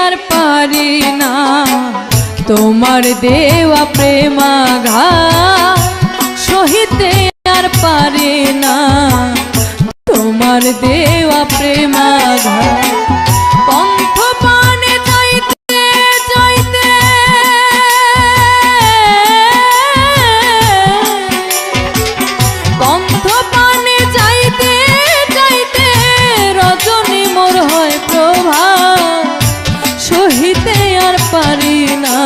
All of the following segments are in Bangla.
আর পারি না তোমার দেওয়া প্রেমাঘাত সহিতে আর পারি না তোমার দেওয়া প্রেমাঘাত পন্থ পানে যাইতে যাইতে পন্থ পানে যাইতে যাইতে রজনী মোর হয় প্রভাত সহিতে আর পারি না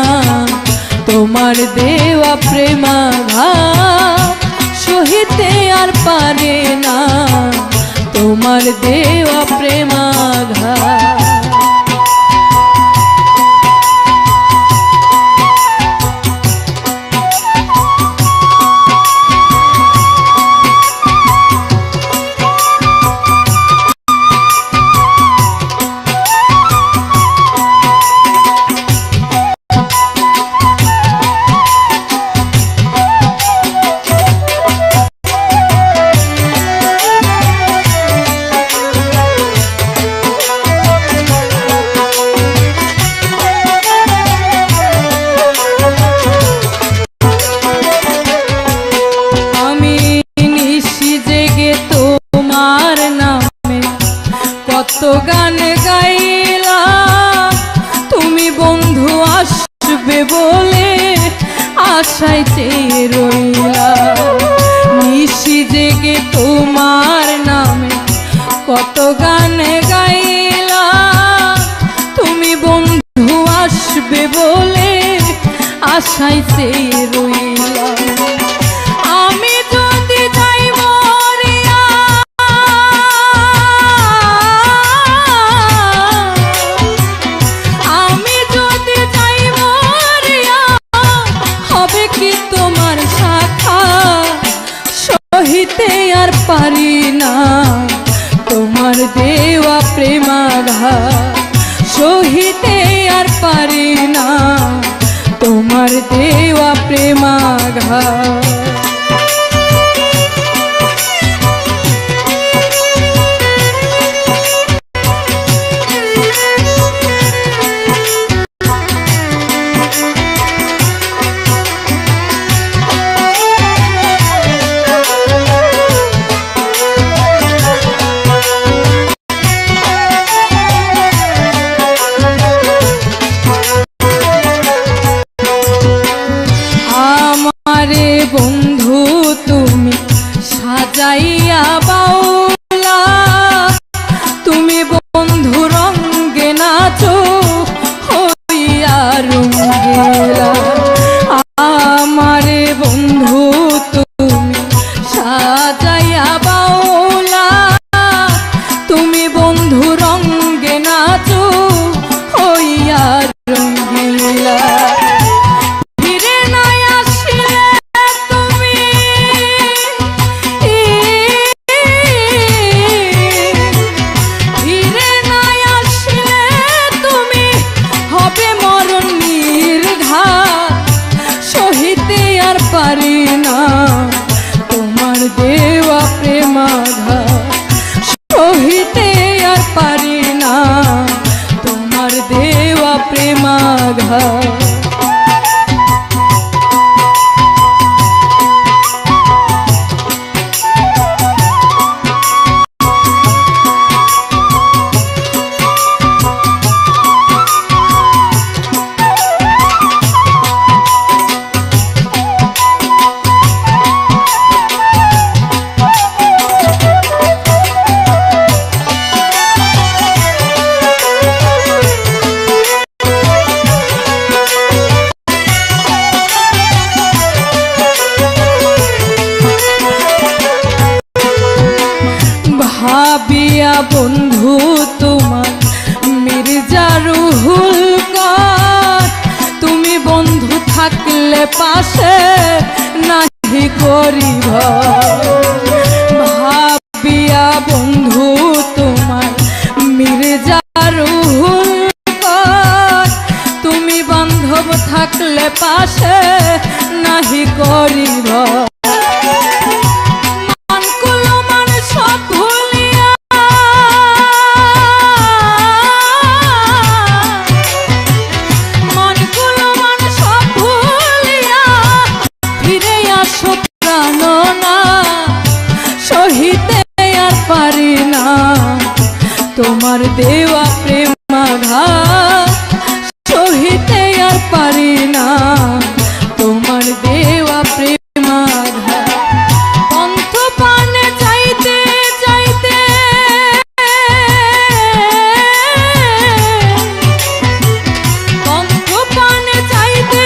তোমার দেওয়া প্রেমাঘাত সহিতে আর পারি না তোমার দেওয়া প্রেমাঘাত কত গান গাইলা তুমি বন্ধু আসবে বলে আশায় চেয়ে রইলা নিশি জেগে তোমার নামে কত গান গাইলা তুমি বন্ধু আসবে বলে আশায় চেয়ে রইলা আমি যদি যাই মরিয়া আমি যদি যাই মরিয়া হবে কি তোমার শাখা সহিতে আর পারি না তোমার দেওয়া প্রেমাঘাত সহিতে আর পারি না তোমার দেওয়া প্রেমাঘাত বন্ধু তুমি সাজাইয়া বাউলা তুমি বন্ধু রঙ্গে নাচো হইয়া রঙ্গেলা আমারে বন্ধু তুমি সাজাইয়া বাউলা তুমি বন্ধু রঙ্গে নাচো হইয়া রঙ্গেলা পারি না তোমার দেওয়া প্রেমাঘাত সহিতে আর পারি না তোমার দেওয়া প্রেমাঘাত ভাবিয়া বন্ধু তোমার মির্জা রুহুল কর তুমি বন্ধু থাকলে পাশে নাহি করিব ভাবিয়া বন্ধু তোমার মির্জা রুহুল কর তুমি বান্ধব থাকলে পাশে নাহি করিব তোমার দেওয়া প্রেম আঘাত সহিতে আর পারি না, তোমার দেওয়া প্রেম আঘাত। পন্থ পানে চাইতে চাইতে পন্থ পানে চাইতে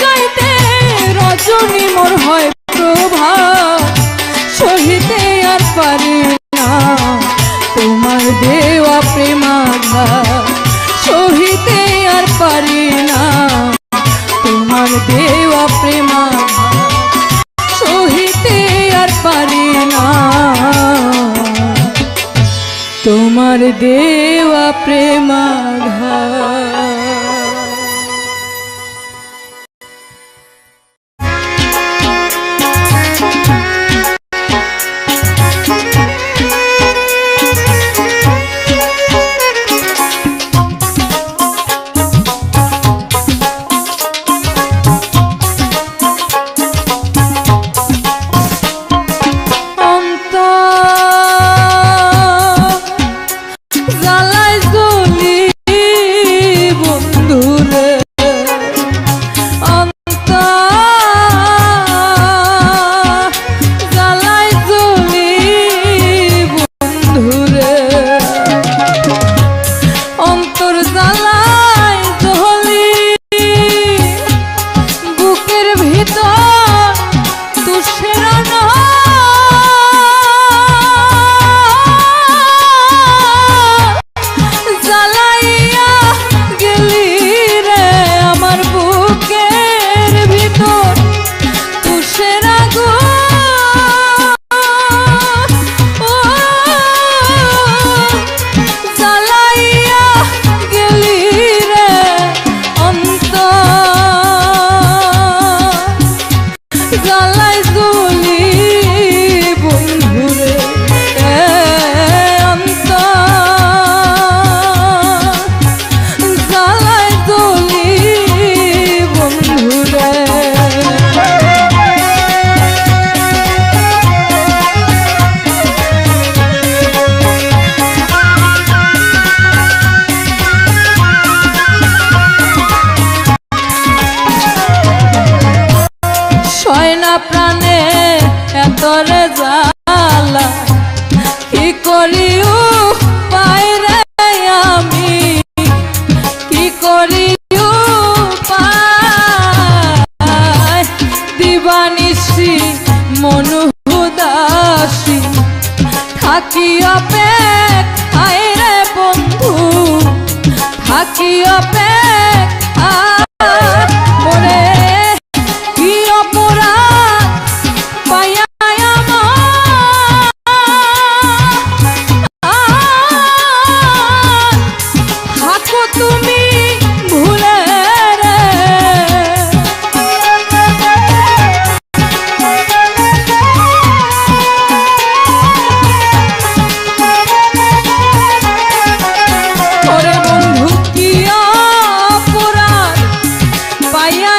চাইতে রজনী মোর হয় প্রভাত সহিতে আর পারি না, তোমার দেওয়া প্রেম আঘাত সহিতে আর পারি না, তোমার দেওয়া প্রেম আঘাত সহিতে আর পারি না, তোমার দেওয়া প্রেম আঘাত। প্রাণে এতরে জ্বালা কি করিও পায়রে আমি, কি করিও পায় দিবানিশি মনুদাসী থাকি অপেক্ষায় রে বন্ধু, থাকি অপেক্ষায় মোরে কি অপরাধ পাইয়া থাকো তুমি ভুলে রে, ওরে বন্ধু কি অপরাধ পাইয়া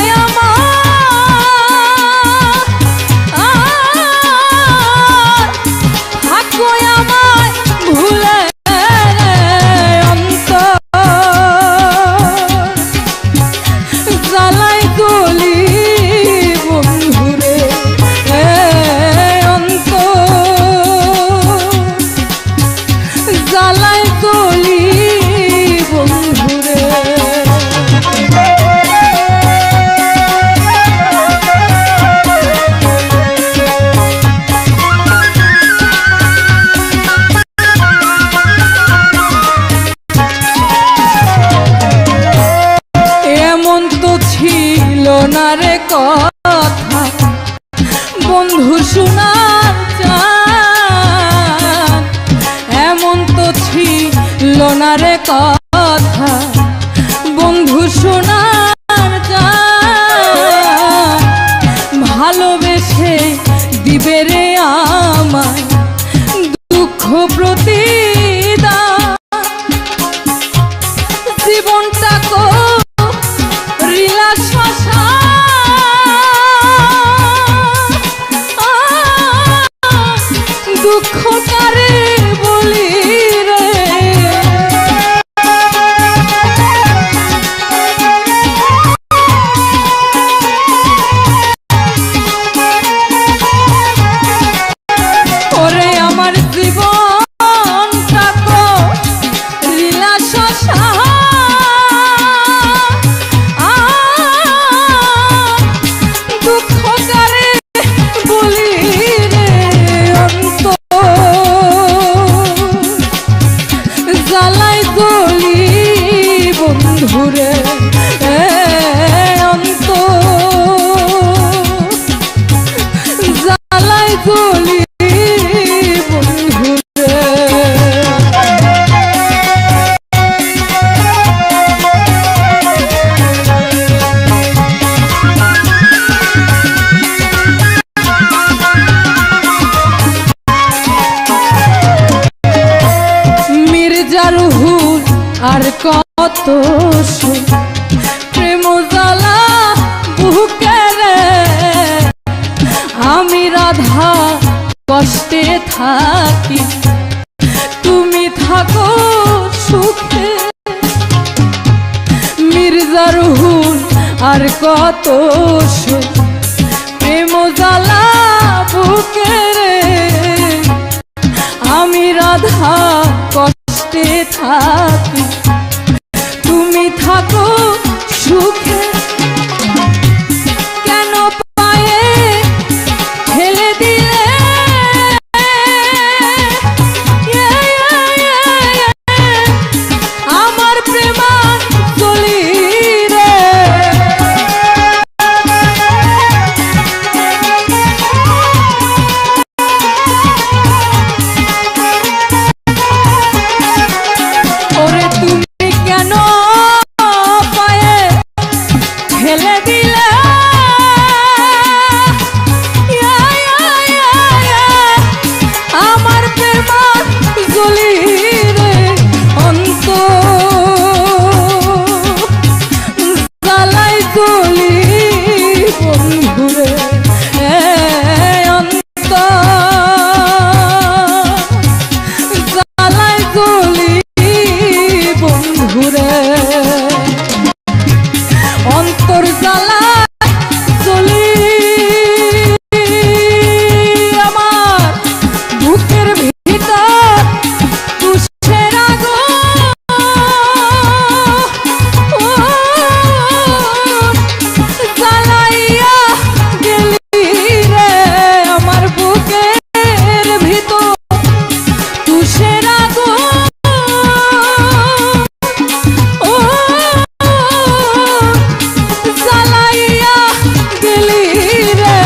না রে কথা বন্ধু শোনার চান, এমন তো ছিল না রে কথা বন্ধু শোনার চান, ভালোবেসে দিবে রে আমায় দুঃখ প্রতিদান, জীবনটা কো দুঃখ কারে বলি রে, মির্জার হুল আর কত প্রেম জ্বালা বুকে রে আমি রাধা কষ্টে থাকি তুমি থাকো সুখে মির্জার হুল আর কত প্রেম জ্বালা বুকে রে আমি রাধা কষ্টে থাকি তুমি থাকো সুখে কেন পায়ে ফেলে দিলে আমার প্রেমাঞ্জলি রে ওরে তুমি কেন পায়ে ফেলে দিলে আমার প্রেমাঞ্জলি রে অন্ত জ্বালাই জ্বলি বন্ধুরে অন্ত জ্বালাই জ্বলি বন্ধুরে অন্তর জ্বালা জ্বলি আমার বুকের ভিতর তুষের জ্বালাইয়া গেলি রে আমার বুকের ভিতর তুষের জ্বালাইয়া গেলি রে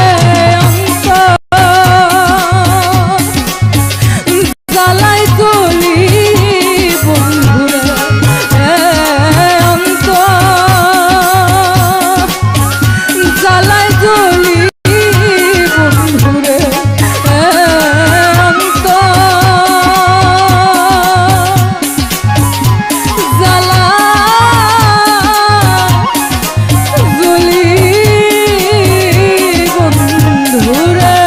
জ্বালাই চলি বন্ধুরে অন্ত জ্বালাই চলি বন্ধুরে অন্ত জ্বালা জ্বলি বন্ধুরে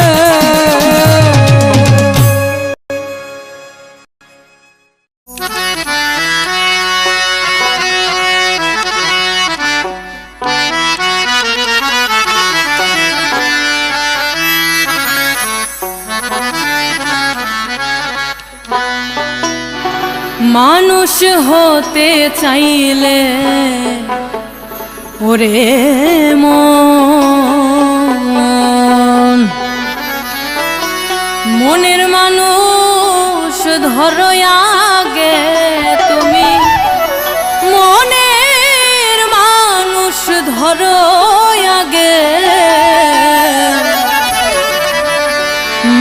মানুষ হতে চাইলে ওরে মন মনের মানুষ ধরো আগে তুমি মনের মানুষ ধরো আগে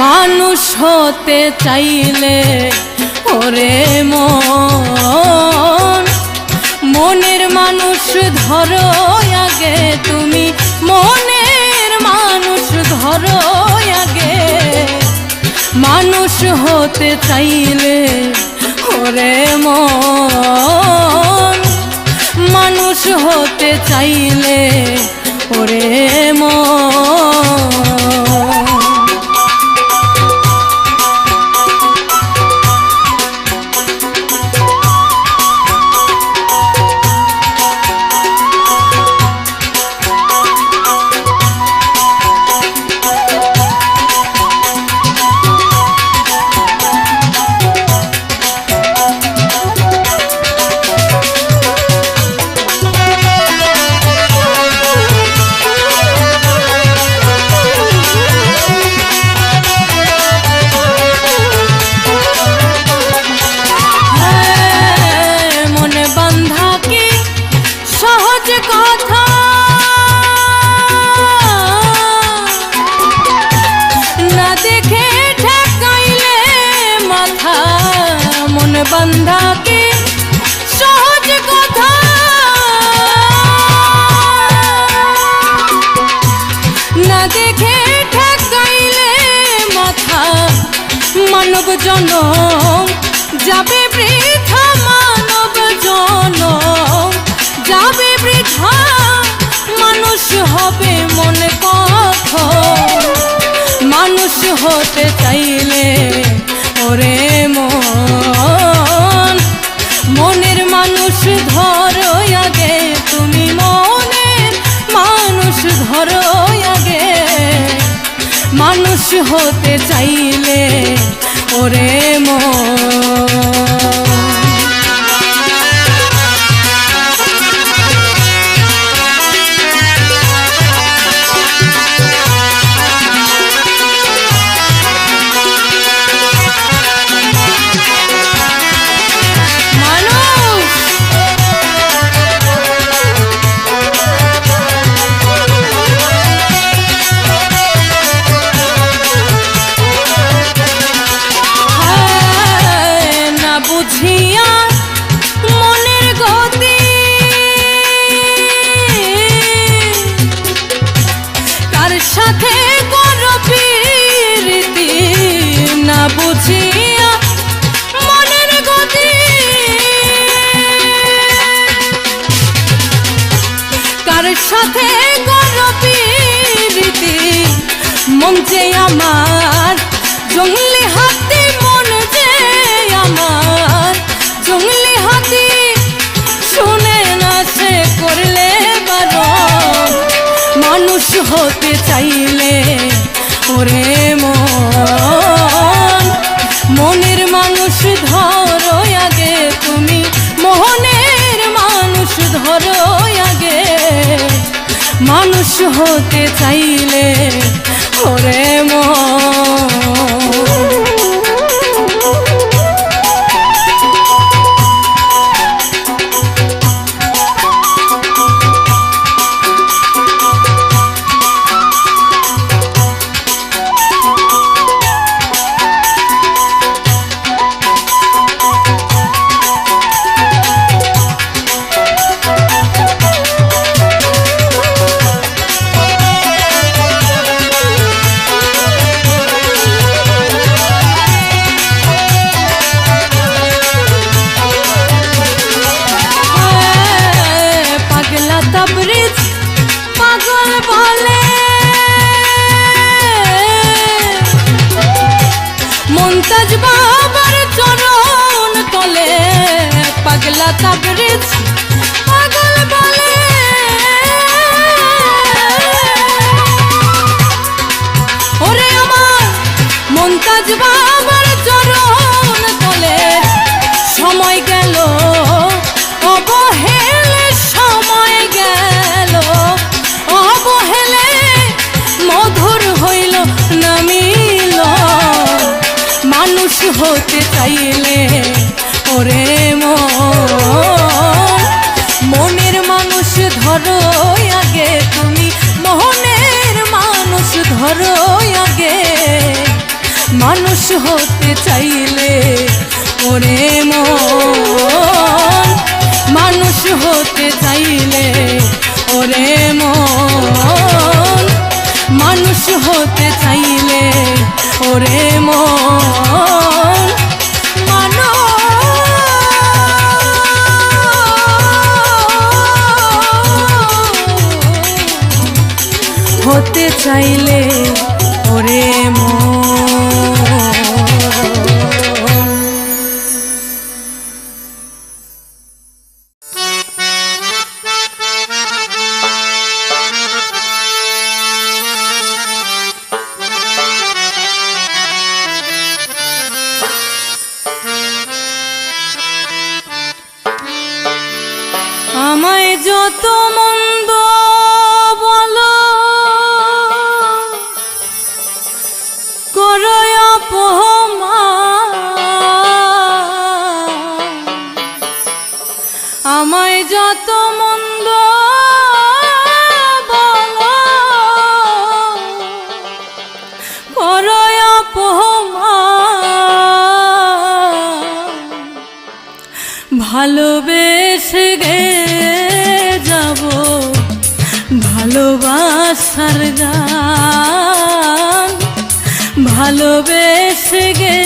মানুষ হতে চাইলে ওরে মন মনের মানুষ ধরো আগে তুমি মনের মানুষ ধরো আগে মানুষ হতে চাইলে ওরে মন মানুষ হতে চাইলে ওরে মন बंधा के सहज कथा ना देखे ठकाइले माथा मानव जनम जाबे बृथा গঠন মানুষ হতে চাইলে ওরে মন মনের মানুষ ধরো আগে তুমি মনের মানুষ ধরো আগে মানুষ হতে চাইলে ওরে মন সাথে গরবি রীতি মন যে আমার জঙ্গলি হাতি মন যে আমার জঙ্গলি হাতি শুনে না সে করলে বারণ মানুষ হতে চাইলে ওরে মন মনের মানুষ ধরো আগে তুমি মোহনের মানুষ ধরো আগে মানুষ হতে চাইলে ওরে মুমতাজ বাবার চরণ তলে পাগলা তাবরিজ পাগল বলে ওরে আমার মুমতাজ বাবার চরণ তলে সময় গেল অবহেলে সময় গেল অবহেলে মধুর হইল নামিল মানুষ হতে চাইলে ওরে মনের মানুষ ধরো আগে তুমি মোহনের মানুষ ধরো আগে মানুষ হতে চাইলে ওরে মন মানুষ হতে চাইলে ওরে মন মানুষ হতে চাইলে ওরে মন হতে চাইলে ওরে আমায় যত মন্দ বলো করো অপমান আমায় যত মন্দ বলো করো অপমান ভালোবেসে গে যাব ভালোবাসার গান ভালোবেসে গে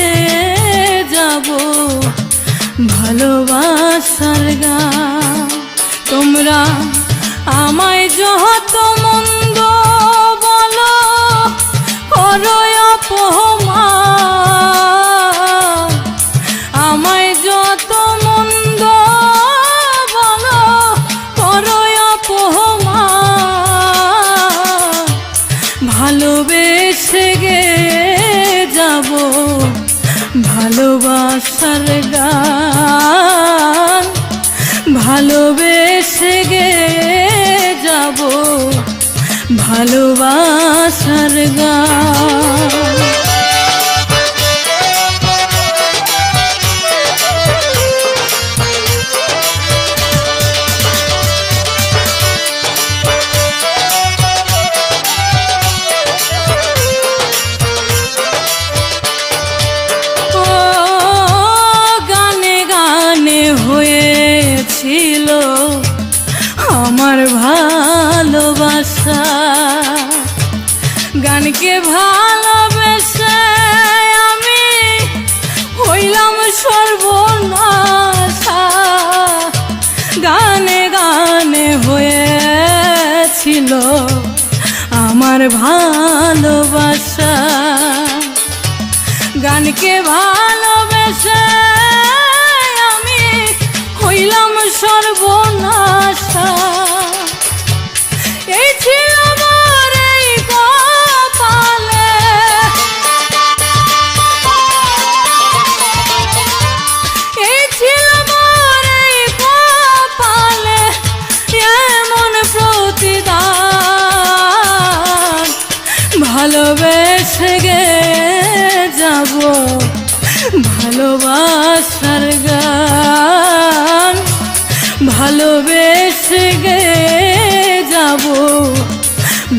যাব ভালোবাসার গান তোমরা আমায় যত মন্দ বলো ভালোবাসার গান ভালোবেসে গেয়ে যাব ভালোবাসার গান। ছিল আমার ভালোবাসা, গানকে ভালোবেসে আমি হইলাম সর্বনাশা। গানে গানে হয়েছিল আমার ভালোবাসা, গানকে ভালোবেসে হইলাম সর্বনাশা। এই ছিল আমার এই কপালে, এই ছিল আমার এই কপালে এমন প্রতিদান। ভালোবেসে গে যাব ভালোবাসার গান, ভালোবেসে গে যাব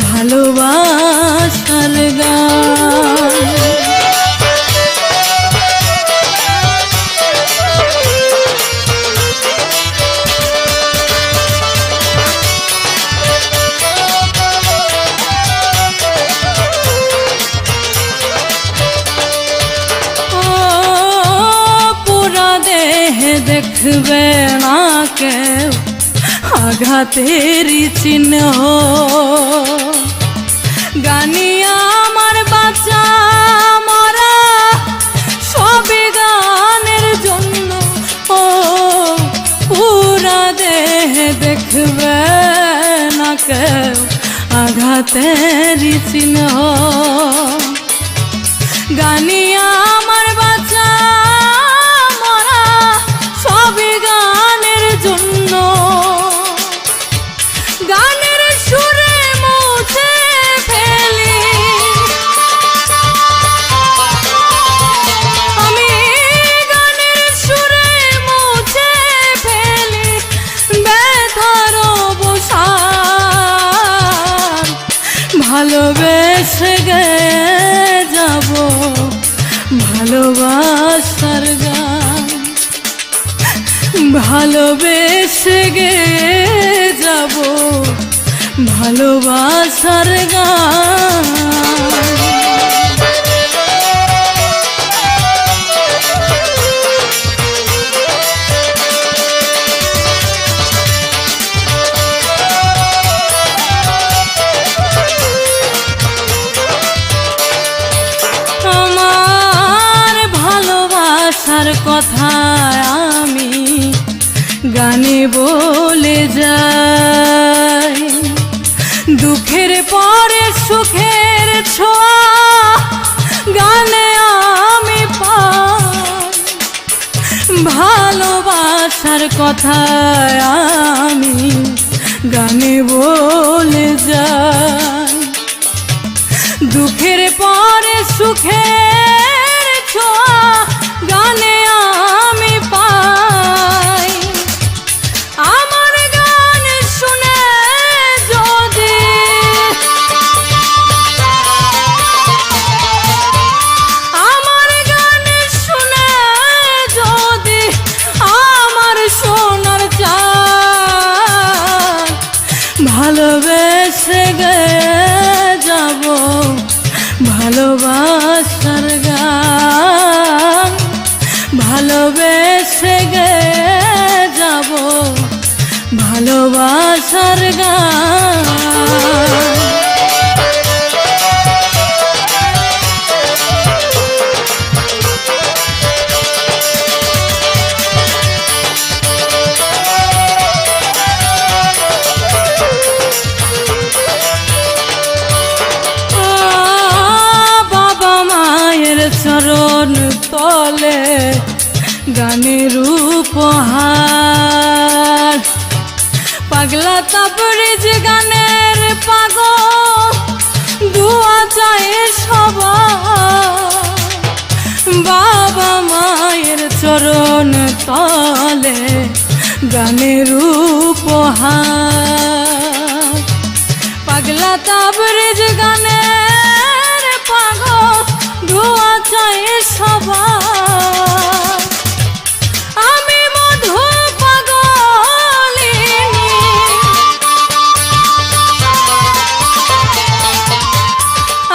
ভালোবাসার গান। দেখবে না কেউ আঘাতেরই চিহ্ন, গানি আমার বাঁচা মরা সবই গানের জন্য। ও পুরা দেহ দেখবে না কেউ আঘাতেরই চিহ্ন, গানি আমার বাঁচা সবই গানের জন্য। গানের সুরে মুছে ফেলি আমি, গানের সুরে মুছে ফেলি ব্যথার অবসান। ভালোবেসে গে যাব ভালোবাসার গান, ভালোবেসে গে যাব ভালোবাসার গান। আমার ভালোবাসার কথা আমি গানে বলে যাই, দুঃখের পরে সুখের ছোঁয়া গানে আমি পাই। ভালোবাসার কথা আমি গানে বলে যাই, দুঃখের পরে সুখের ছোঁয়া গানে আমি পাই। আমার গান শুনে যদি আমার গান শুনে যদি আমার সোনার চাঁদ, ভালোবেসে গে যাব ভালোবাসার গান, ভালোবেসে গে যাব ভালোবাসার গান। চরণ তো তলে গানের উপহার। পাগলা তাবরেজ গানের পাগল দুয়া চায় সবার, বাবা মায়ের চরণ তলে গানের উপহার। পাগলা তাবরেজ গানের পাগল দুয়া চায় সবার। আমি মধু পাগলিনী,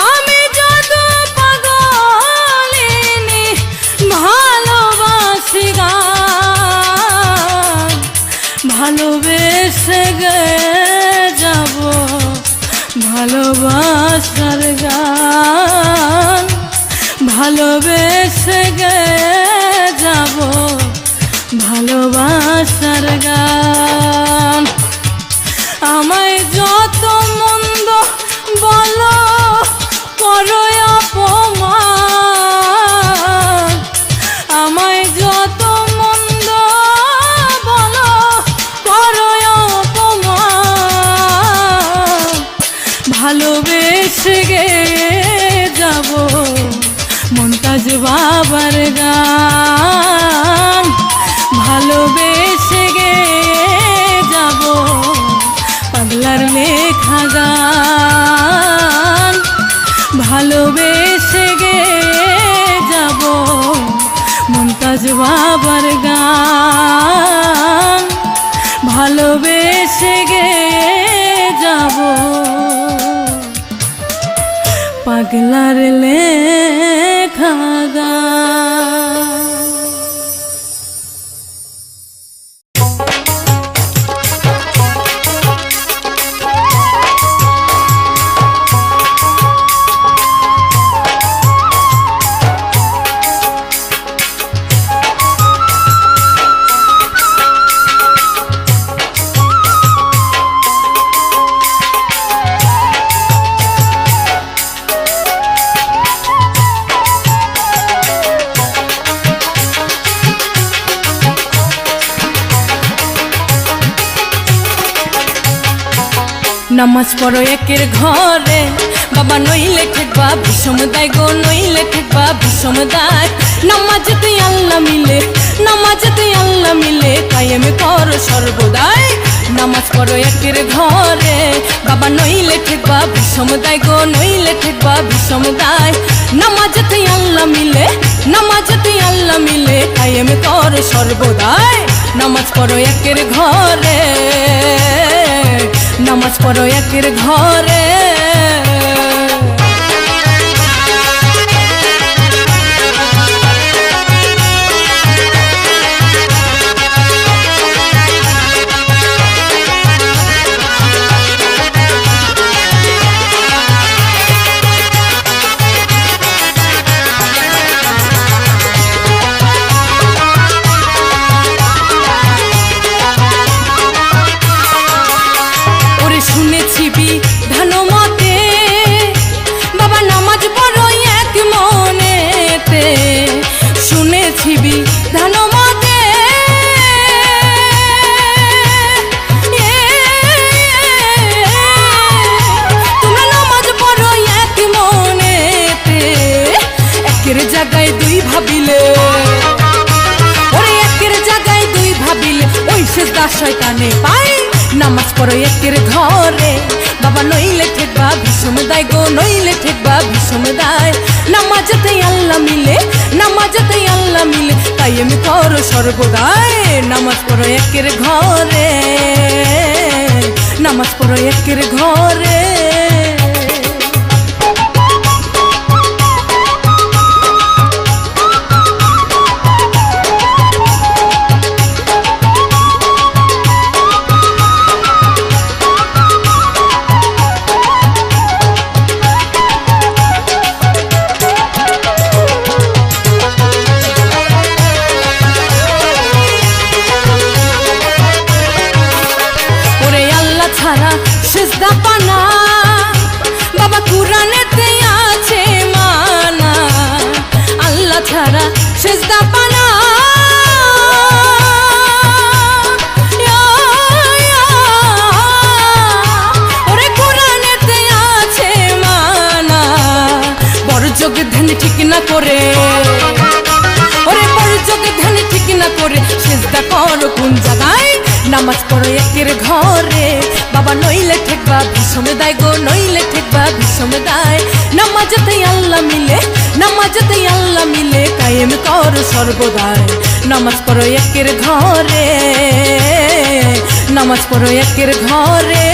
আমি যদু পাগলিনী, ভালোবাসি গান, ভালোবেসে গে যাব ভালোবাসার গান, ভালোবেসে গে যাব ভালোবাসার গান। আমায় যত মন্দ বলো করো অপমান, আমায় যত মন্দ বলো করো অপমান, ভালোবেসে গে যাব মমতাজ বাবার গান, ভালোবেসে গে যাব পাগলার লেখা গান, ভালোবেসে গে যাব মমতাজ বাবার গান, ভালোবেসে গে যাব পাগলার লেখা গান। নামাজ পড়ো একের ঘরে, বাবা নইলে ঠেকবা বিষম দায় গো, নইলে ঠেকবা বিষম দায়। নামাজেতে আল্লাহ মিলে, নামাজেতে আল্লাহ মিলে, কায়েম করো সর্বদাই। নামাজ পড়ো একের ঘরে, বাবা নইলে ঠেকবা বিষম দায় গো, নইলে ঠেকবা বিষম দায়। নামাজেতে আল্লাহ মিলে, নামাজেতে আল্লাহ মিলে, কায়েম করো সর্বদাই। নামাজ পড়ো একের ঘরে, নামাজ পড়ো একের ঘরে। জায়গায় দুই ভাবিলে, ওরে একের জায়গায় দুই ভাবিলে, ওই সেজদা শয়তানে পায়। নামাজ পড়ো একের ঘরে, বাবা নইলে ঠেকবা বিষম দায় গো, নইলে ঠেকবা বিষম দায়। নামাজেতে আল্লাহ মিলে, নামাজেতে আল্লাহ মিলে, কায়েম করো সর্বদাই। নামাজ পড়ো একের ঘরে, নামাজ পড়ো একের ঘরে। সেজদা পানা বাবা কুরআনেতে আছে মানা, আল্লাহ ছাড়া সেজদা পানা ওরে কোরআনেতে আছে মানা বড় যোগে ধ্যান ঠিক না করে ওরে বড় যোগে ধ্যান ঠিক না করে সেজদা করো কোন জায়গায় নামাজ পড়ো একের ঘরে বাবা নইলে ঠেকবা ভীষণ দায় গো নইলে ঠেকবা ভীষণ দায় নামাজেতেই আল্লাহ মিলে নামাজেতেই আল্লাহ মিলে কায়েম কর সর্বদাই নামাজ পড়ো একের ঘরে নামাজ পড়ো একের ঘরে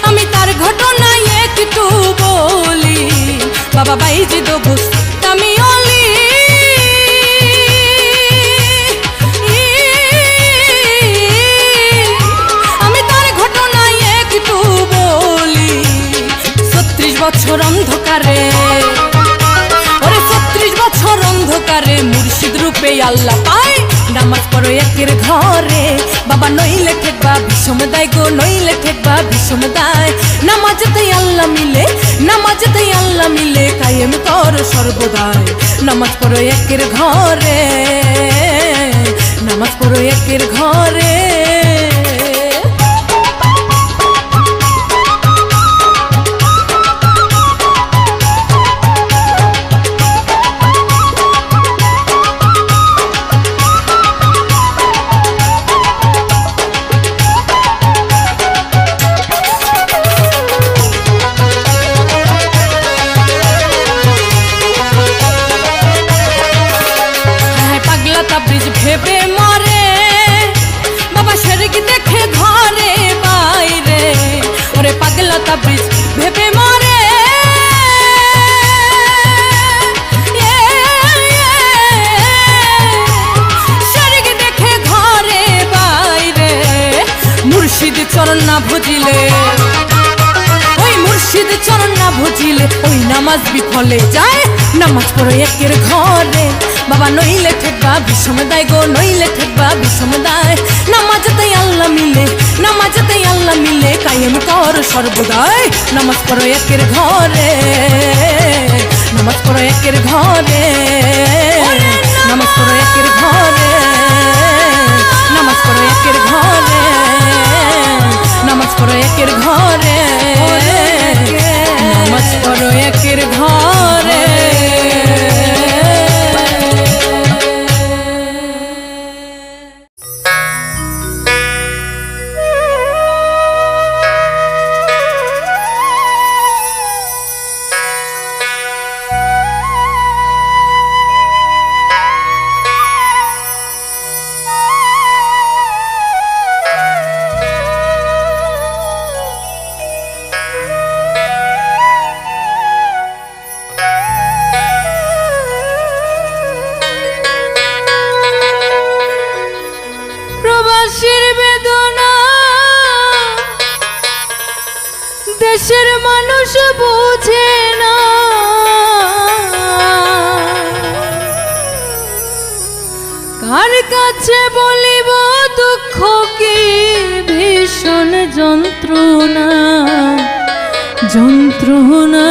আমি তার ঘটনায় একটু বলি বাবা বাইজিদ বুস্তামি অলি আমি তার ঘটনায় একটু বলি 36 বছর অন্ধকারে ওরে 36 বছর অন্ধকারে মুর্শিদ রূপে আল্লাহ পায় নামাজ পড়ো একের ঘরে বাবা নইলে ঠেকবা ভীষণ দায় গো নইলে ঠেকবা ভীষণ দায় নামাজেতেই আল্লাহ মিলে নামাজেতেই আল্লাহ মিলে কায়েম কর সর্বদাই নামাজ পড়ো একের ঘরে নামাজ পড়ো একের ঘরে ভেবে মরে বাবা শরীক দেখে ঘরে বাইরে ওরে পাগলা তাবরিজ ভেবে মরে শরীক দেখে ঘরে বাইরে মুর্শিদ চরণ না ভজিলে ওই মুর্শিদ চরণ না ভজিলে ওই নামাজ বিফলে যায় নামাজ পড়ো একের ঘরে বাবা নইলে ঠেকবা ভীষণ দায় গো নইলে ঠেকবা ভীষণ দায় নামাজেতেই আল্লাহ মিলে নামাজেতেই আল্লাহ মিলে কায়েম কর সর্বদাই নামাজ পড়ো একের ঘরে নামাজ পড়ো একের ঘরে নামাজ পড়ো একের ঘরে নামাজ পড়ো একের ঘরে নামাজ পড়ো একের ঘরে নামাজ পড়ো একের ঘরে দেশের মানুষ বুঝে না কার কাছে বলিব দুঃখ কি ভীষণ যন্ত্রণা যন্ত্রণা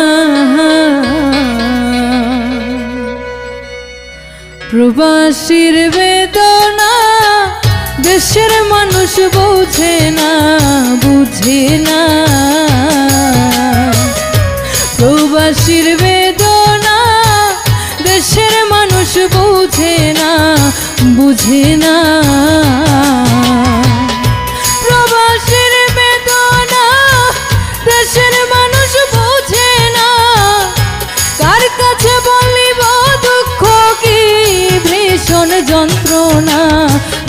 প্রবাসীর বেদনা দেশের মানুষ বুঝে না বুঝে না প্রবাসীর বেদনা দেশের মানুষ বুঝে না বুঝে না প্রবাসীর বেদনা দেশের মানুষ বুঝে না কার কাছে বলিব দুঃখ কি ভীষণ যন্ত্রণা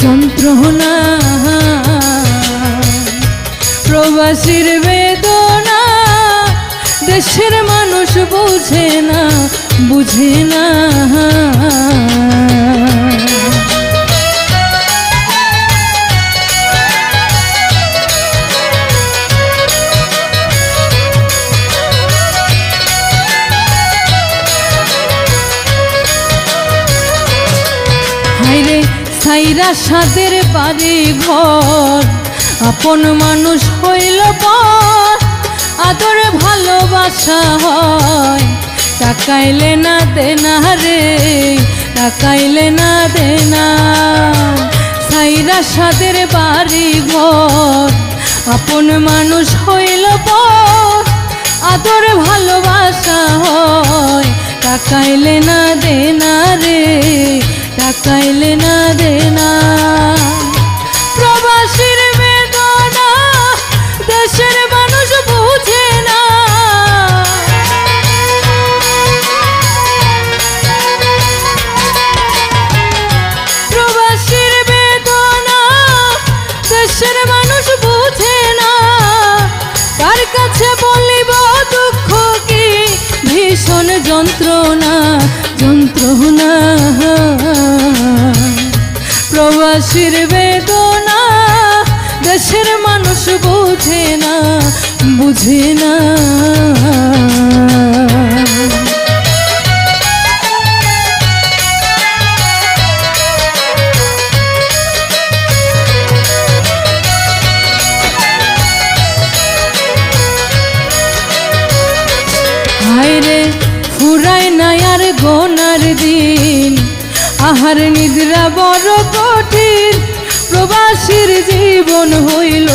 যন্ত্রণা প্রবাসীর বেদনা দেশের মানুষ বুঝে না বুঝে না সাইরা সাদের বাড়ি ঘর আপন মানুষ হইল পর আদরে ভালোবাসা হয় টাকাইলে না দেনা রে টাকাইলে না দেনা সাইরা সাদের বাড়ি ঘর আপন মানুষ হইল পর আদরে ভালোবাসা হয় টাকাইলে না দেনা রে টাকাইলে না দেনা প্রবাসীর বেদনা দেশের মানুষ বুঝে না প্রবাসীর বেদনা দেশের মানুষ বুঝে না কার কাছে বলিব দুঃখ কি ভীষণ যন্ত্রণা যন্ত্রণা প্রবাসীর বেদনা দেশের মানুষ বুঝে না বুঝে না হায়রে ফুরায় না আর গোনার দিন আহার নিদ্রা বড় কঠিন প্রবাসীর জীবন হইল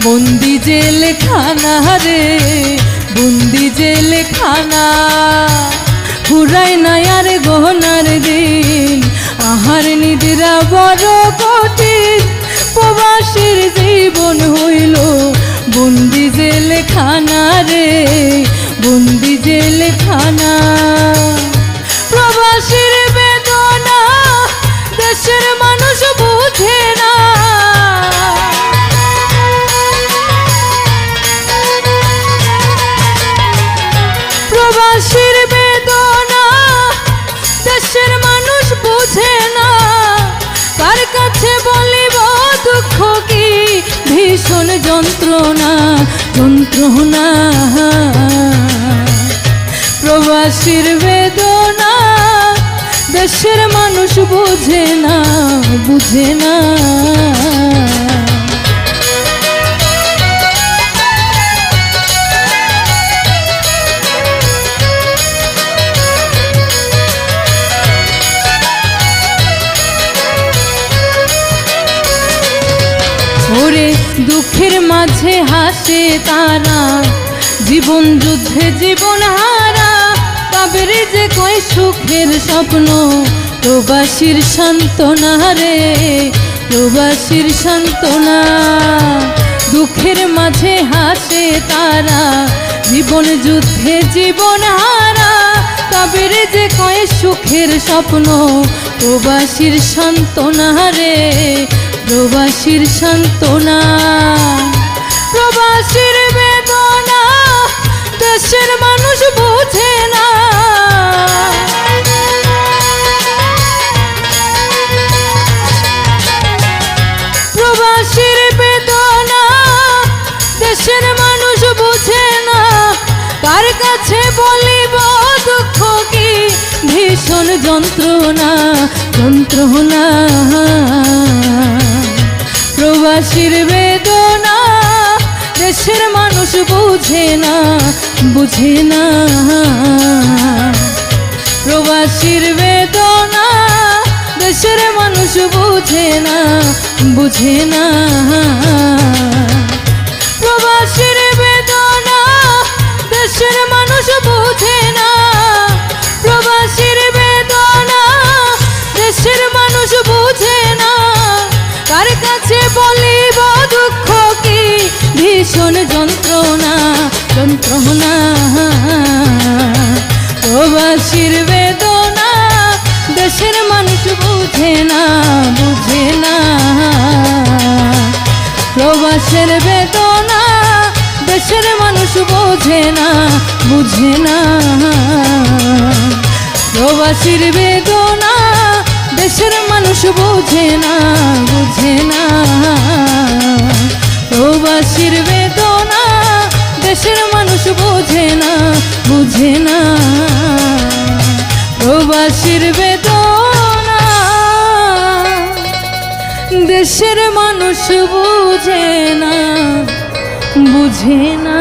বন্দি জেলখানা রে বন্দি জেলখানা ফুরায় না আর গোনার দিন আহার নিদ্রা বড় কঠিন প্রবাসীর জীবন হইল বন্দি জেলখানা রে বন্দি জেলখানা প্রবাসীর বেদনা দেশের মানুষ বুঝে না প্রবাসীর বেদনা দেশের মানুষ বুঝে না কার কাছে বলিব দুঃখ কি ভীষণ যন্ত্রণা যন্ত্রণা প্রবাসীর বেদনা দেশের মানুষ বুঝে না বুঝে না ওরে দুঃখের মাঝে হাসে তারা জীবন যুদ্ধে জীবন হারা পাবে যে কয় সুখের স্বপ্ন প্রবাসীর সান্ত্বনা রে প্রবাসীর সান্ত্বনা দুঃখের মাঝে হাসে তারা জীবন যুদ্ধে জীবন হারা পাবে যে কয় সুখের স্বপ্ন প্রবাসীর সান্ত্বনা রে প্রবাসীর সান্ত্বনা প্রবাসীর বেদনা দেশের মানুষ বুঝে না প্রবাসীর বেদনা দেশের মানুষ বুঝে না কার কাছে বলিব দুঃখ কি ভীষণ যন্ত্রণা যন্ত্রণা প্রবাসীর বেদনা দেশের মানুষ বুঝে না বুঝে না প্রবাসীর বেদনা দেশের মানুষ বুঝে না বুঝে না প্রবাসীর বেদনা দেশের মানুষ বুঝে না প্রবাসীর বেদনা দেশের মানুষ বুঝে না কার কাছে বলিব দুঃখ কি ভীষণ যন্ত্রণা যন্ত্রণা প্রবাসীর বেদনা দেশের মানুষ বুঝে না বুঝে না প্রবাসের বেদনা দেশের মানুষ বুঝে না বুঝে না প্রবাসীর বেদনা দেশের মানুষ বুঝে না বুঝে না প্রবাসীর বেদনা দেশের মানুষ বুঝে না বুঝে না প্রবাসীর বেদনা দেশের মানুষ বুঝে না, বুঝে না।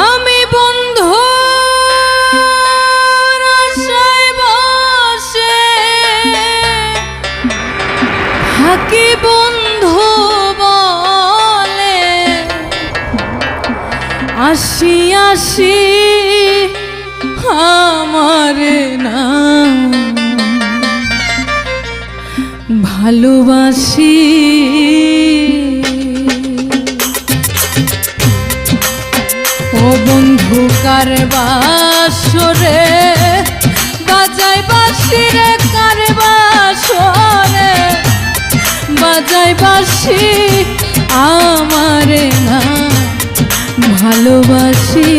আমি বন্ধু আশায় বসে থাকি, বন্ধু বলে আসি আসি আমার নাম ভালোবাসি। ও বন্ধু কার বাসরে বাজাই বাঁশি রে, কার বাসরে বাজাই বাঁশি আমারে না ভালোবাসি।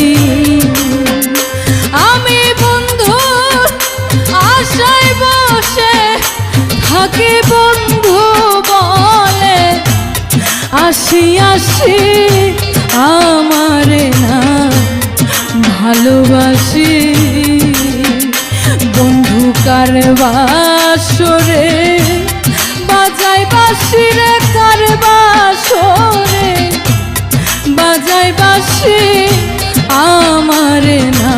আমি বন্ধু আশায় বসে থাকি, বন্ধু বলে আসি আসি আমারে না ভালোবাসি। বন্ধু কার বাসরে বাজাই বাঁশি রে, কার বাসরে বাজাই বাঁশি আমারে না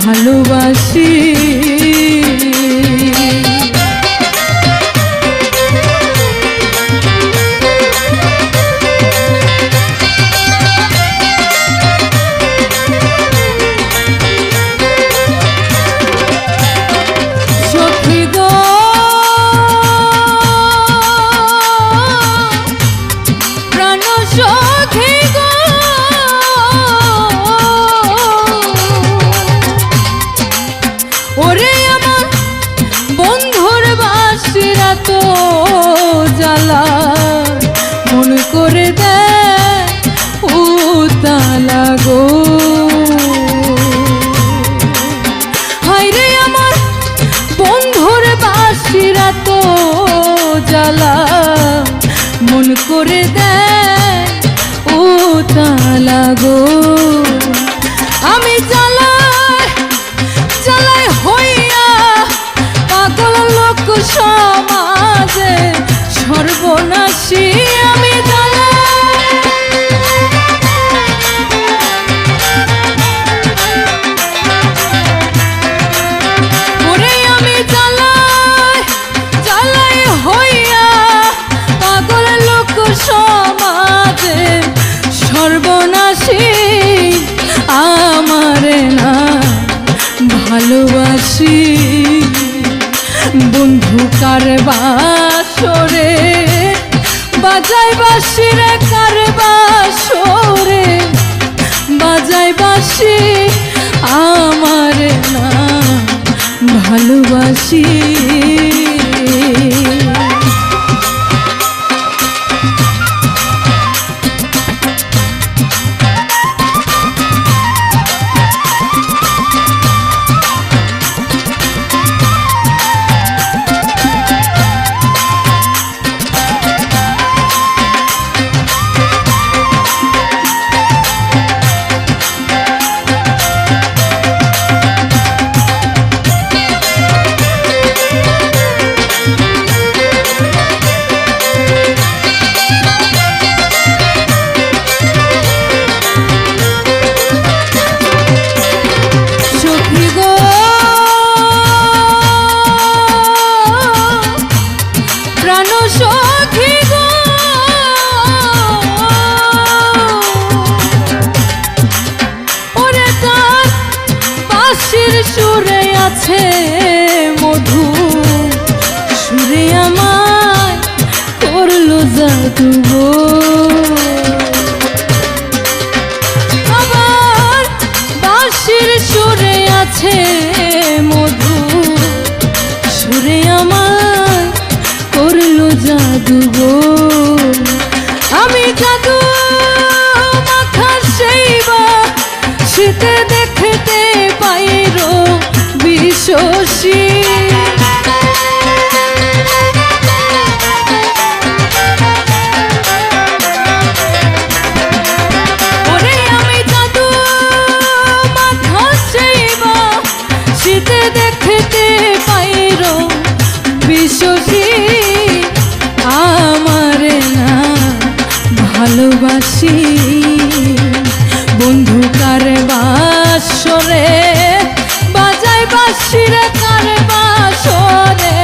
ভালোবাসি। ওরে আমার বন্ধুর বাঁশিরা তো জ্বালা, মন করে দেয় উতালা গো। হায়রে আমার বন্ধুর বাঁশিরা তো জ্বালা, মন করে দেয় উতালা গো। আমি জ্বালায় জ্বালায় হইয়া পাগল লোক সমাজে সর্বনাশী। আমি ওরে আমি জ্বালায় জ্বালায় হইয়া পাগল লোক সমাজে সর্বনাশী আমারে না ভালোবাসি। বন্ধু কার বাসরে বাজাই বাঁশি রে, কার বাসরে বাজাই বাঁশি আমারে না ভালোবাসি। সুরে আছে মধু, সুরে আমায় করলো জাদু গো। আবার বাঁশির সুরে আছে মধু, সুরে আমায় করলো জাদু গো। আমি জাদু মাখা সেই বাঁশিতে দেখতে পাইরো বিশ্বসী। ওরে আমি জাদু মাখা সেই বাঁশিতে দেখতে পাইরো বিশ্বসী। আমারে না ভালোবাসি বন্ধু কার বাঁশরে, বাজাই বাঁশি রে কার বাঁশরে,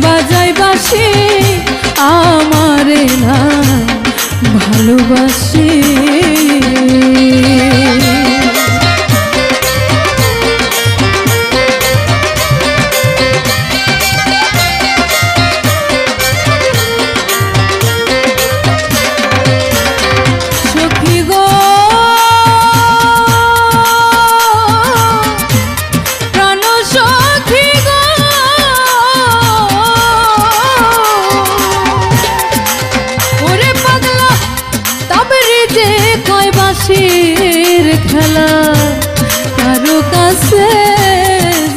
বাজাই বাঁশি আমারে না ভালোবাসি। খেলা কারো কাছে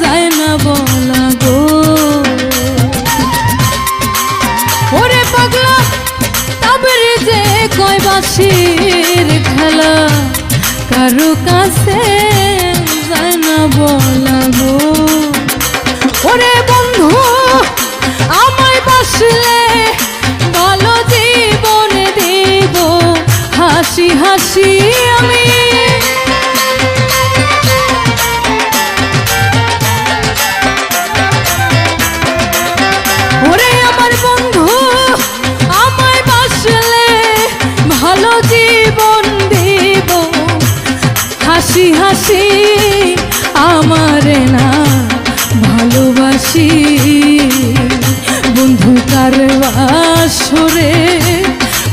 যায় না বলা গো। ওরে পাগলা তাবরে যে কয় বাঁশির খেলা কারো কাছে যায় না বলা গো। ওরে বন্ধু আমায় বাসলে ভালো জীবন দিব হাসি হাসি আমি। ওরে আমার বন্ধু আমায় বাসলে ভালো জীবন দিব হাসি হাসি আমারে না ভালোবাসি বন্ধু কার বাঁশরে,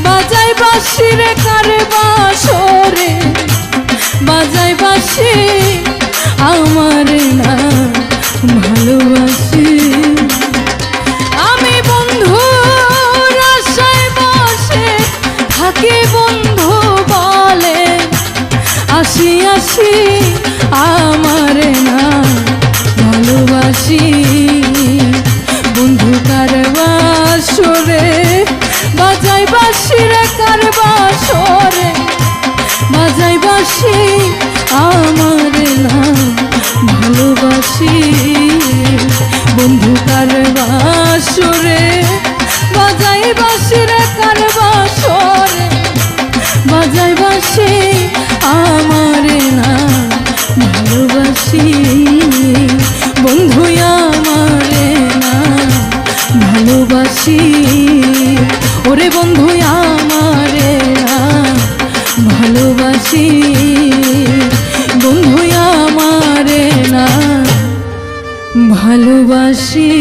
বাজাই বাঁশি রে কার বাঁশরে, বাজাই বাঁশি আমারে না ভালোবাসি। আমি বন্ধু আশায় বসে থাকি বন্ধু বলে আসি আসি আমারে না ভালোবাসি বন্ধু কার বাঁশরে, বাজাই বাঁশি রে কার বাঁশরে, বাজাই বাঁশি আমারে না ভালোবাসি বন্ধু কার বাঁশরে, বাজাই বাঁশি রে কার বাঁশরে, বাজাই বাঁশি আমারে না ভালোবাসি বন্ধু আমারে না ভালোবাসি। ওরে বন্ধু আমারে না ভালোবাসি বন্ধু আমারে না ভালোবাসি।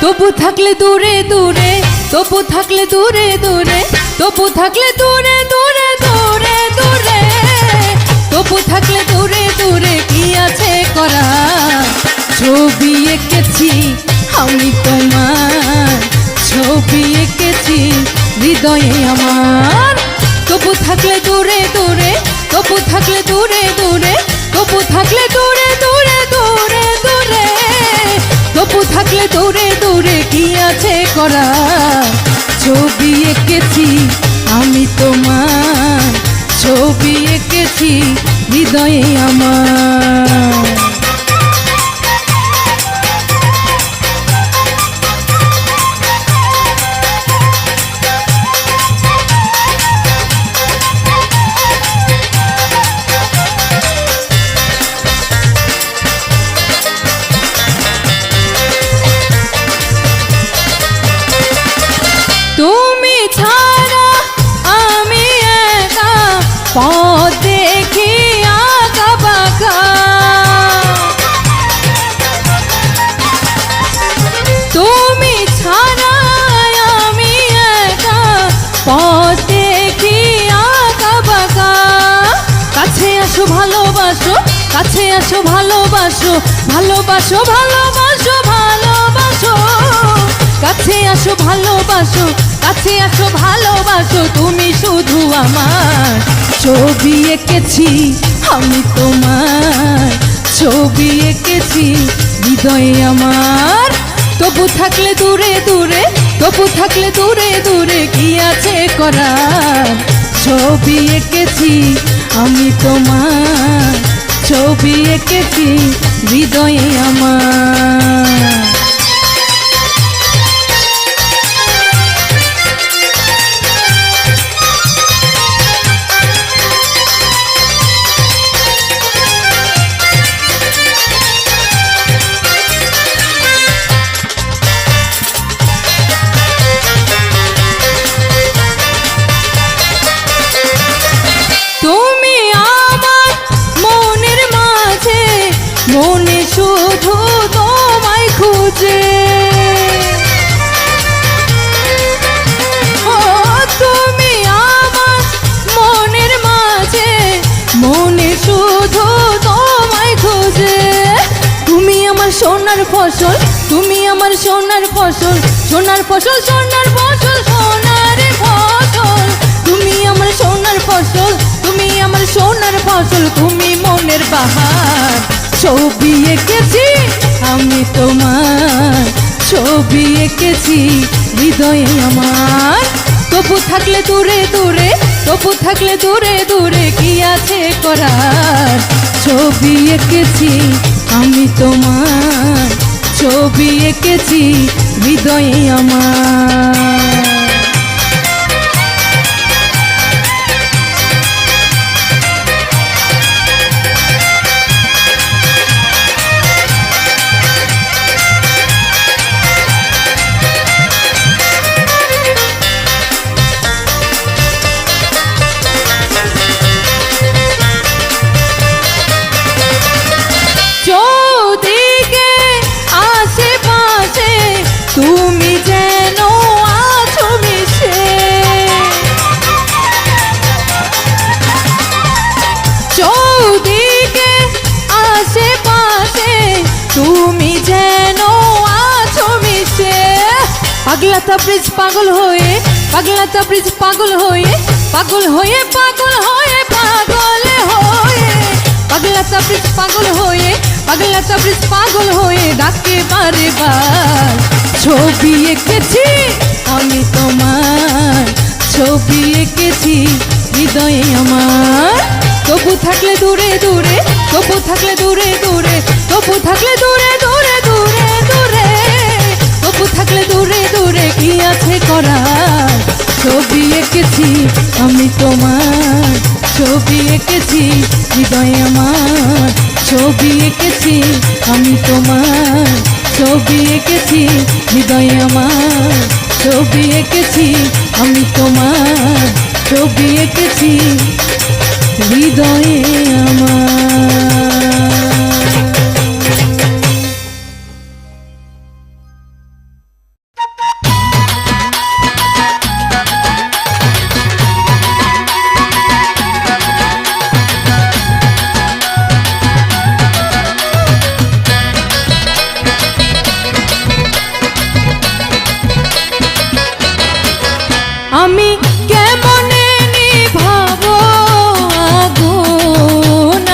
তবু থাকলে দূরে দূরে, তবু থাকলে দূরে দূরে, তবু থাকলে দূরে দূরে দূরে দূরে, তবু থাকলে দূরে দূরে কি আছে করা। ছবি এঁকেছি আমি তোমার, ছবি এঁকেছি হৃদয়ে আমার। তবু থাকলে দূরে দূরে, তবু থাকলে দূরে দূরে, তবু থাকলে দূরে দূরে দূরে দূরে, তবু থাকলে দূরে দূরে কি আছে করা। ছবি এঁকেছি আমি তোমার, ছবি এঁকেছি হৃদয়ে আমার। আসো ভালোবাসো, কাছে আসো ভালোবাসো, ভালোবাসো ভালোবাসো ভালোবাসো, কাছে আসো ভালোবাসো, কাছে আসো ভালোবাসো, তুমি শুধু আমার। ছবি এঁকেছি আমি তোমার, ছবি এঁকেছি হৃদয়ে আমার। তবু থাকলে দূরে দূরে, তবু থাকলে দূরে দূরে, কি আছে করার? ছবি এঁকেছি আমি তোমার, ছবি এঁকেছি হৃদয়ে আমার। মনে শুধু তোমায় খুঁজে, ও তুমি আমার মনের মাঝে, মনে শুধু তোমায় খুঁজে। তুমি আমার সোনার ফসল, তুমি আমার সোনার ফসল, সোনার ফসল সোনার ফসল সোনার ফসল, তুমি আমার সোনার ফসল, তুমি আমার সোনার ফসল, তুমি মনের বাহার। ছবি এঁকেছি আমি তোমার, ছবি এঁকেছি হৃদয়ে আমার। তবু থাকলে দূরে দূরে, তবু থাকলে দূরে দূরে, কি আছে করার? ছবি এঁকেছি আমি তোমার, ছবি এঁকেছি হৃদয়ে আমার। তুমি যেন আছো মিশে, চৌদিকে আশেপাশে, তুমি যেন আছো মিশে। পাগলা তাবরিজ পাগল হয়ে, পাগলা তাবরিজ পাগল হয়ে, পাগল হয়ে পাগল হয়ে পাগল হয়ে, পাগলা তাবরিজ পাগল হয়ে, পাগলা তাবরিজ পাগল হয়ে ডাকে বারে বার। ছবি এঁকেছি আমি তোমার, ছবি এঁকেছি হৃদয়ে আমার। তবু থাকলে দূরে দূরে, তবু থাকলে দূরে দূরে, তবু থাকলে দূরে দূরে দূরে দূরে, তবু থাকলে দূরে দূরে, কি আছে করার? ছবি এঁকেছি আমি তোমার, ছবি এঁকেছি হৃদয়ে আমার। ছবি এঁকেছি আমি তোমার, ছবি এঁকেছি হৃদয়ে আমার। ছবি এঁকেছি আমি তোমার, ছবি এঁকেছি হৃদয়ে আমার। আমি কেমনে নিভাবো আগুন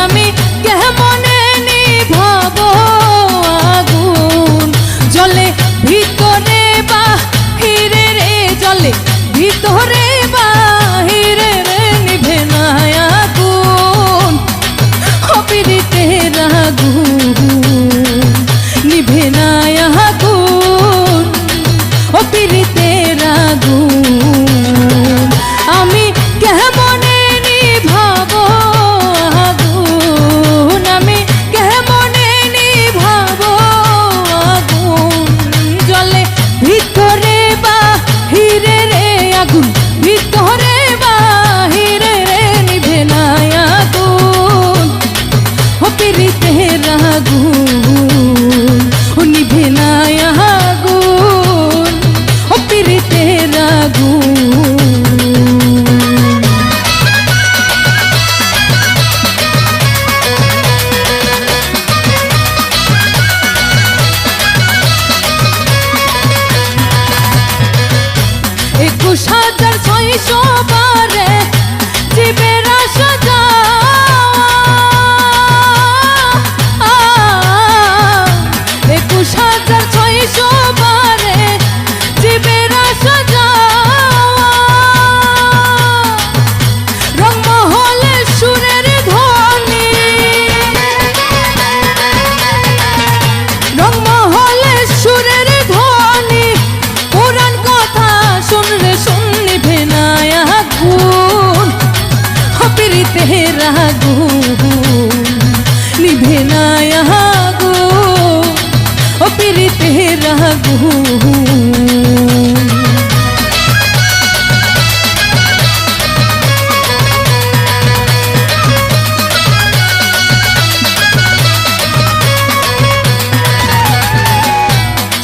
পীড়িতের আগুন নিভে না আগুন, ও পীড়িতের আগুন।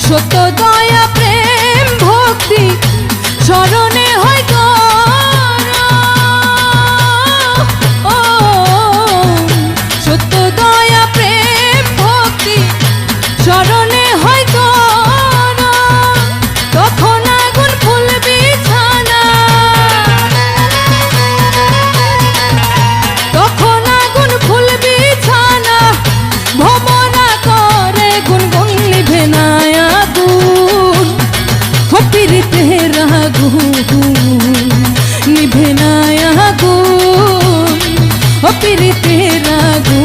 সত্য দয়া প্রেম ভক্তি স্মরণে হয় ও, সত্য দয়া প্রেম ভক্তি স্মরণে হয় তখন আগুন ফুল বিছানা, তখন আগুন ফুল বিছানা ভমরা করে গুনগুন নিভে না আগুন, ও পীড়িতের আগুন নিভে না আগুন, ও পীড়িতের আগুন।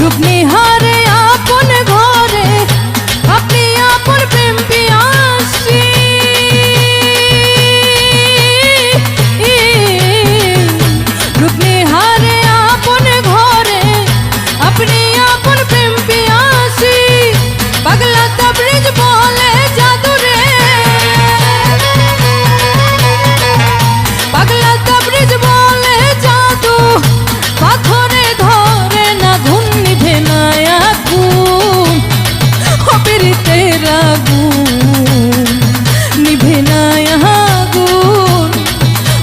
রূপ নিহারে আপন ঘরে আপনি আপন প্রেম পিয়াসী, রূপ নিহারে আপন ঘরে আপনি আপন প্রেম পিয়াসী। পাগলা তাবরেজ বলে জাদু রে, পাগলা তাবরেজ বলে জাদু, পাথরে ধরে না ঘুম নিভে না আগুন, ও পীড়িতের আগুন নিভে না আগুন,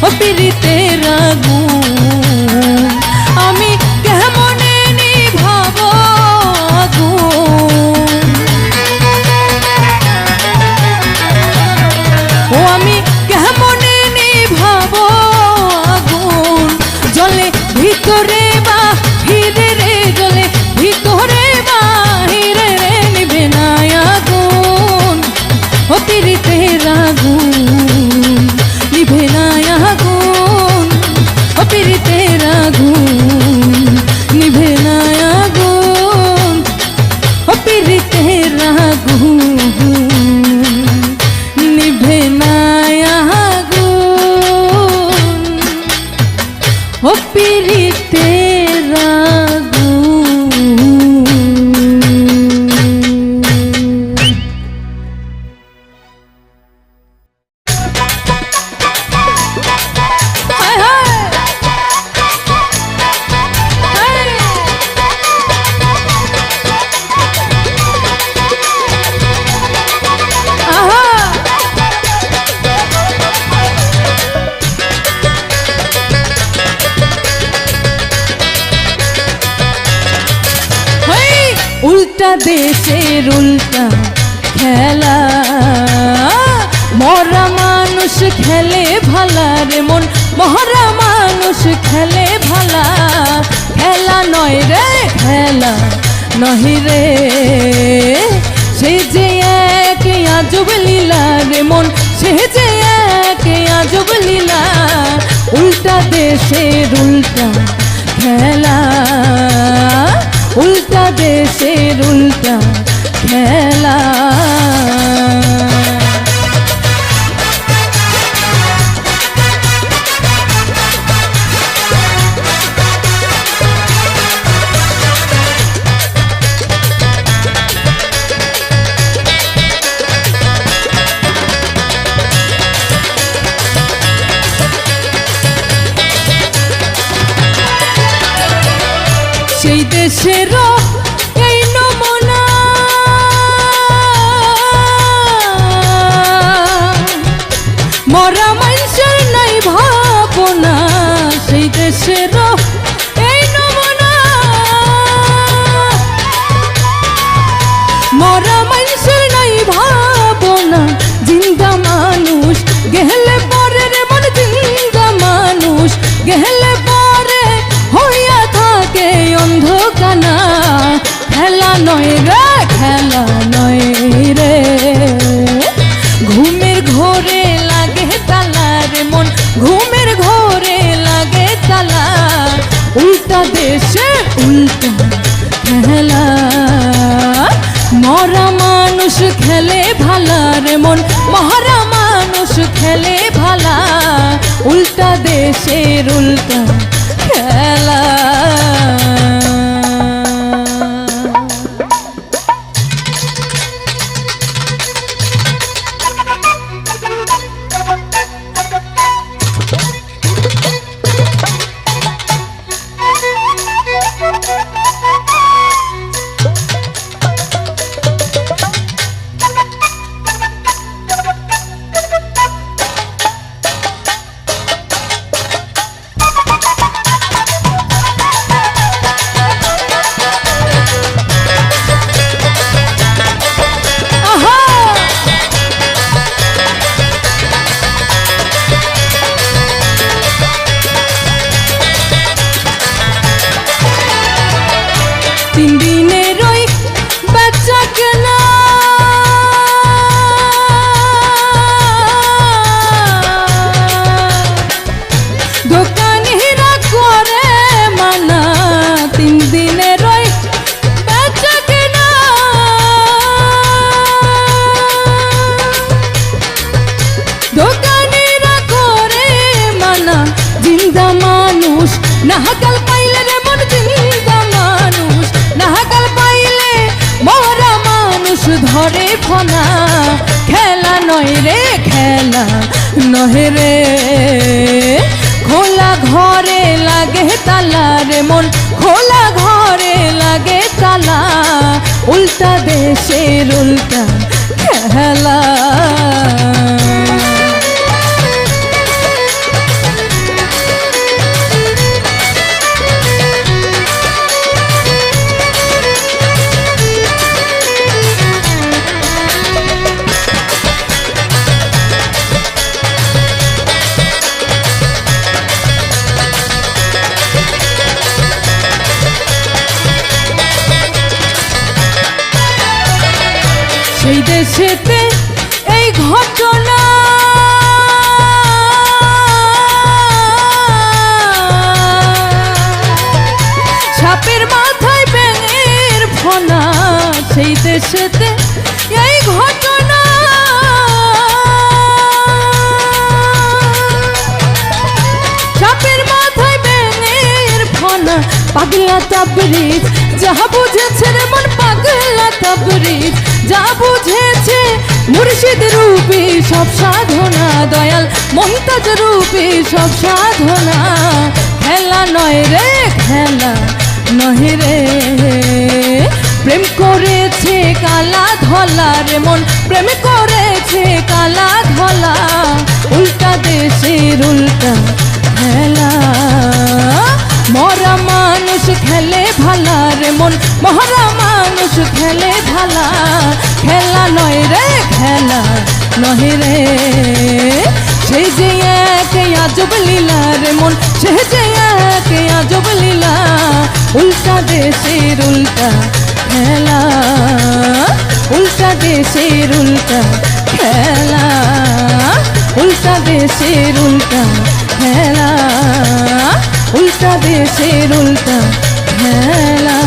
ও পীড়িতের আগুন। আমি কেমনে নিভাবো আগুন, ও আমি কেমনে নিভাবো আগুন, জলে ভিতরে বাহিরে রে, জলে ভিতরে বাহিরে রে নিভে না আগুন, ও পীড়িতের আগুন নিভে না আগুন, ও পীড়িতের আগুন নিভে না আগুন, ও পীড়িতের আগুন নিভে না আগুন, ও পীড়িতের আগুন। হায় হায় হায়, আহা উল্টা দেশের উল্টা খেলা, মরা মানুষ খেলে ভালা রে মন, মরা মানুষ খেলে ভালা, খেলা নয় রে খেলা নহি রে, সে যে এক আজব লীলা রে মন, সে যে এক আজব লীলা। উল্টা দেশের উল্টা খেলা, উল্টা দেশের উল্টা খেলা। সেই দেশেরও এই নমুনা, মরা মানুষের নাই ভাবনা, সেই দেশেরও এই নমুনা, মরা মানুষের নাই ভাবনা, জিন্দা মানুষ গেলে পরে রে মন, জিন্দা মানুষ গেলে পরে হইয়া থাকে অন্ধকানা। খেলা নয় রে খেলা নয় রে, ঘুমের ঘোরে লাগে তালা রে মন, ঘুমের ঘোরে লাগে তালা। উল্টা উল্টা দেশে উল্টা খেলা। মরা মানুষ খেলে ভালা রে মন, মহারা মানুষ খেলে ভালা, উল্টা দেশের উল্টা খেলা। তিন দিনের ওই বেচা কেনা, দোকানিরা করে মানা, তিন দিনের ওই বেচা কেনা, দোকানিরা করে মানা, জিন্দা মানুষ নাহাকাল পাইলে রে মন, জিন্দা মানুষ নাহাকাল পাইলে মরা মানুষ ধরে ফনা। খেলা নয় রে খেলা নহে রে, খোলা ঘরে লাগে তালা রে মন, খোলা ঘরে লাগে তালা, উল্টা দেশের উল্টা খেলা। সেই দেশেতে এই ঘটনা, সাপের মাথায় ব্যাঙের ফনা, সেই দেশেতে এই ঘটনা, সাপের মাথায় ব্যাঙের ফনা। পাগলা তাবরিজ যাহা বুঝেছে রে মন, পাগলা তাবরিজ যা বুঝেছে, মুর্শিদ রূপী সব সাধনা, দয়াল মহিতাজ রূপী সব সাধনা। খেলা নয় রে খেলা নহে রে, প্রেম করেছে কালা ধলা রে মন, প্রেম করেছে কালা ধলা, উল্টা দেশের উল্টা খেলা। মরা মানুষ খেলে ভালা রে মন, মহারা মানুষ খেলে ভালা, খেলা নয় রে খেলা নহে রে। সেই যে এক আজব লীলা রে মন, সে যে এক আজব লীলা, উল্টা দেশের উল্টা খেলা, উল্টা দেশের উল্টা খেলা, উল্টা দেশের উল্টা খেলা, উল্টা দেশের উল্টা খেলা।